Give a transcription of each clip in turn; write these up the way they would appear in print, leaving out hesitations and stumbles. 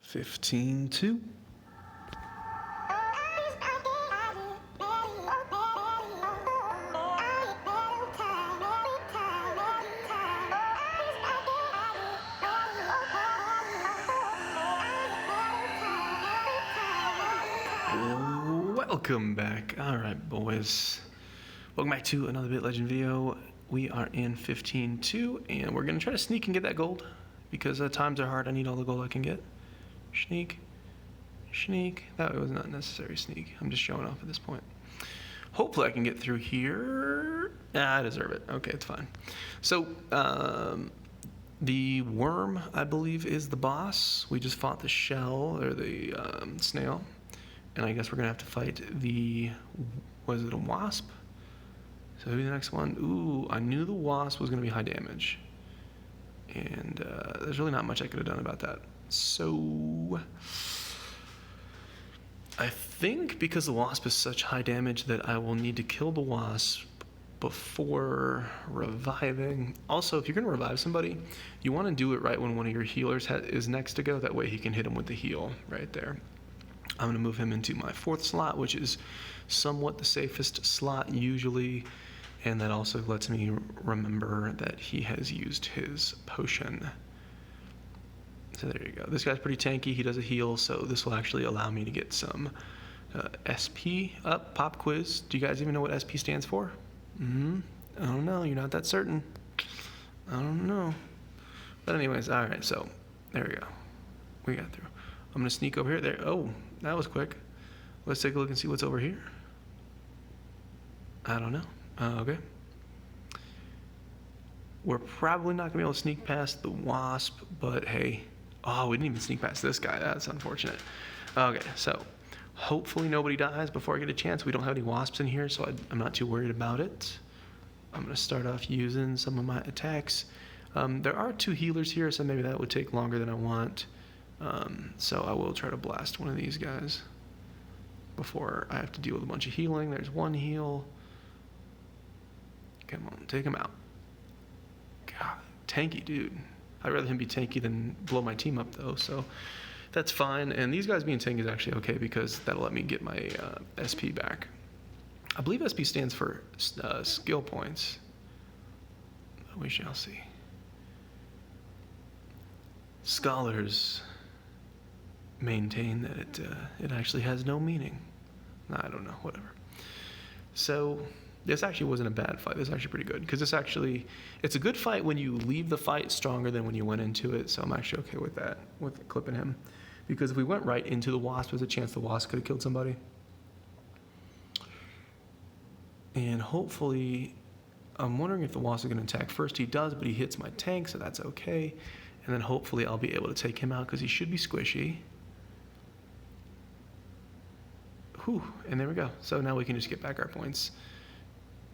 15-2. Welcome back. Alright, boys. Welcome back to another Bit Legend video. We are in 15-2, and we're going to try to sneak and get that gold, because times are hard. I need all the gold I can get. Sneak. Sneak. That was not necessary sneak. I'm just showing off at this point. Hopefully I can get through here. I deserve it. Okay, it's fine. So, the worm, I believe, is the boss. We just fought the shell, or the snail. And I guess we're going to have to fight the, was it a wasp? So who's the next one? Ooh, I knew the wasp was going to be high damage. And there's really not much I could have done about that. So I think because the wasp is such high damage that I will need to kill the wasp before reviving. Also, if you're going to revive somebody, you want to do it right when one of your healers is next to go. That way he can hit him with the heal right there. I'm going to move him into my 4th slot, which is somewhat the safest slot usually, and that also lets me remember that he has used his potion. So there you go. This guy's pretty tanky. He does a heal, so this will actually allow me to get some SP up. Pop quiz. Do you guys even know what SP stands for? I don't know. You're not that certain. I don't know. But anyways, all right, so there we go. We got through. I'm going to sneak over here. There. Oh, that was quick. Let's take a look and see what's over here. I don't know. Okay. We're probably not going to be able to sneak past the wasp, but hey. Oh, we didn't even sneak past this guy. That's unfortunate. Okay, so hopefully nobody dies before I get a chance. We don't have any wasps in here, so I'm not too worried about it. I'm going to start off using some of my attacks. There are 2 healers here, so maybe that would take longer than I want. So I will try to blast one of these guys before I have to deal with a bunch of healing. There's 1 heal. Come on, take him out. God, tanky dude. I'd rather him be tanky than blow my team up though, so that's fine. And these guys being tanky is actually okay because that'll let me get my SP back. I believe SP stands for skill points. We shall see. Scholars maintain that it actually has no meaning. I don't know, whatever. So this actually wasn't a bad fight. This is actually pretty good because it's a good fight when you leave the fight stronger than when you went into it. So I'm actually okay with that, with clipping him, because if we went right into the wasp, there's a chance the wasp could have killed somebody. And hopefully, I'm wondering if the wasp is going to attack first. He does, but he hits my tank, so that's okay. And then hopefully I'll be able to take him out because he should be squishy. Whew, and there we go. So now we can just get back our points.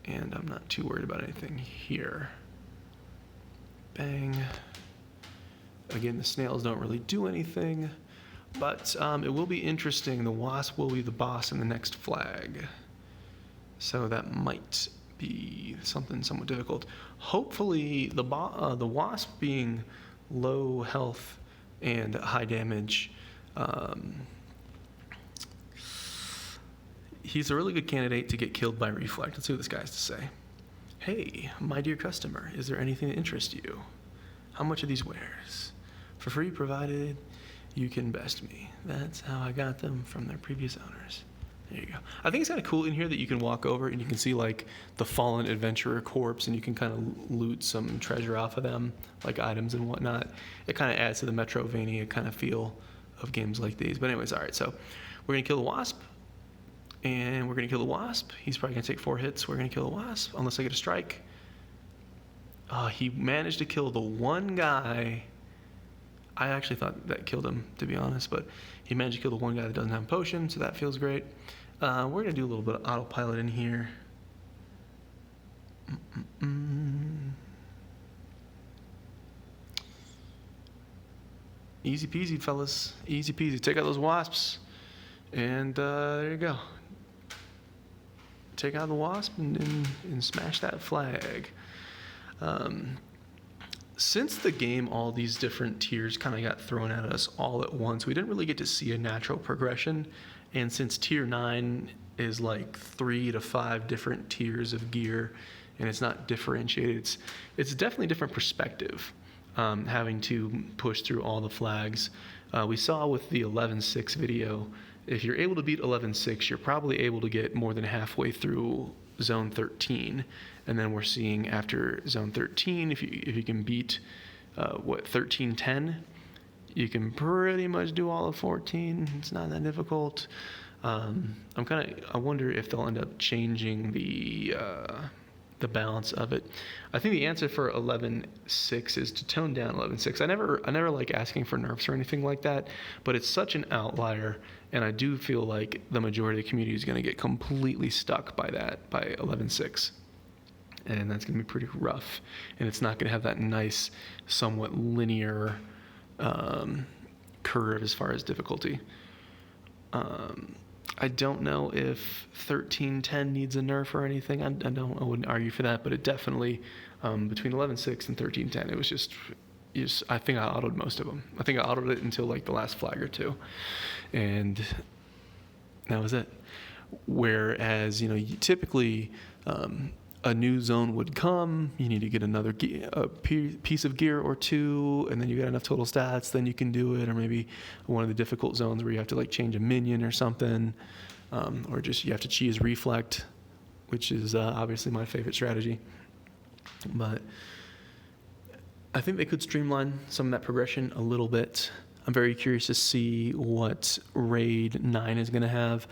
And I'm not too worried about anything here. Bang. Again, the snails don't really do anything. But it will be interesting. The wasp will be the boss in the next flag. So that might be something somewhat difficult. Hopefully the wasp being low health and high damage, he's a really good candidate to get killed by reflect. Let's see what this guy has to say. Hey, my dear customer, is there anything that interests you? How much are these wares? For free, provided you can best me. That's how I got them from their previous owners. There you go. I think it's kind of cool in here that you can walk over and you can see like the fallen adventurer corpse, and you can kind of loot some treasure off of them, like items and whatnot. It kind of adds to the Metrovania kind of feel of games like these. But anyways, all right, so we're going to kill the wasp, and we're going to kill the wasp. He's probably going to take 4 hits. We're going to kill the wasp, unless I get a strike. He managed to kill the one guy. I actually thought that killed him, to be honest, but he managed to kill the one guy that doesn't have a potion, so that feels great. We're going to do a little bit of autopilot in here. Easy peasy, fellas. Easy peasy. Take out those wasps, and there you go. Take out the wasp and smash that flag. Since the game, all these different tiers kind of got thrown at us all at once, we didn't really get to see a natural progression. And since tier 9 is like 3 to 5 different tiers of gear, and it's not differentiated, it's definitely a different perspective, having to push through all the flags. We saw with the 11.6 video, if you're able to beat 11.6, you're probably able to get more than halfway through zone 13. And then we're seeing after zone 13, if you can beat 13.10, you can pretty much do all of 14. It's not that difficult. I wonder if they'll end up changing the balance of it. I think the answer for 11.6 is to tone down 11.6. I never like asking for nerfs or anything like that, but it's such an outlier, and I do feel like the majority of the community is going to get completely stuck by 11.6. And that's going to be pretty rough, and it's not going to have that nice, somewhat linear curve as far as difficulty. I don't know if 13.10 needs a nerf or anything. I wouldn't argue for that, but it definitely, between 11.6 and 13.10, it was just, I think I autoed most of them. I think I autoed it until like the last flag or two, and that was it. Whereas, typically, a new zone would come, you need to get another piece of gear or two, and then you get enough total stats, then you can do it. Or maybe one of the difficult zones where you have to like change a minion or something, or just you have to cheese reflect, which is obviously my favorite strategy. But I think they could streamline some of that progression a little bit. I'm very curious to see what Raid 9 is going to have.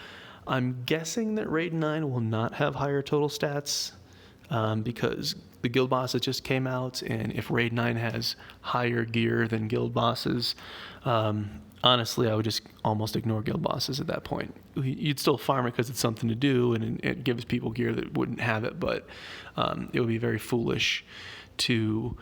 I'm guessing that Raid 9 will not have higher total stats, because the guild bosses just came out, and if Raid 9 has higher gear than guild bosses, honestly, I would just almost ignore guild bosses at that point. You'd still farm it because it's something to do, and it gives people gear that wouldn't have it, but it would be very foolish to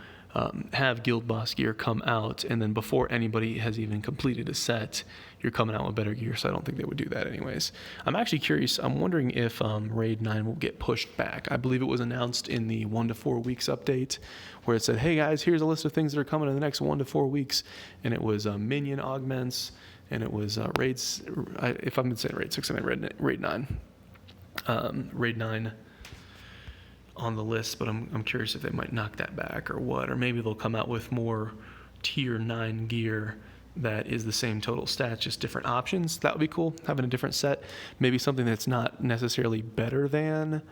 have guild boss gear come out, and then before anybody has even completed a set, you're coming out with better gear, so I don't think they would do that anyways. I'm actually curious. I'm wondering if Raid 9 will get pushed back. I believe it was announced in the 1 to 4 weeks update, where it said, hey guys, here's a list of things that are coming in the next 1 to 4 weeks, and it was minion augments, and it was raids. If I'm saying Raid 6, I meant Raid 9. Raid 9 on the list, but I'm curious if they might knock that back or what, or maybe they'll come out with more tier 9 gear that is the same total stats, just different options. That would be cool, having a different set. Maybe something that's not necessarily better than,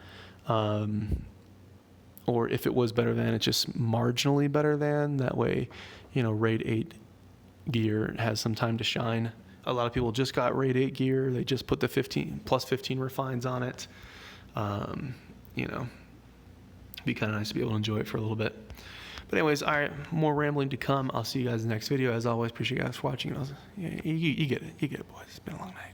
or if it was better than, it's just marginally better than. That way, Raid 8 gear has some time to shine. A lot of people just got Raid 8 gear. They just put the 15 refines on it. Be kind of nice to be able to enjoy it for a little bit. But anyways, all right, more rambling to come. I'll see you guys in the next video. As always, appreciate you guys for watching. You get it. You get it, boys. It's been a long night.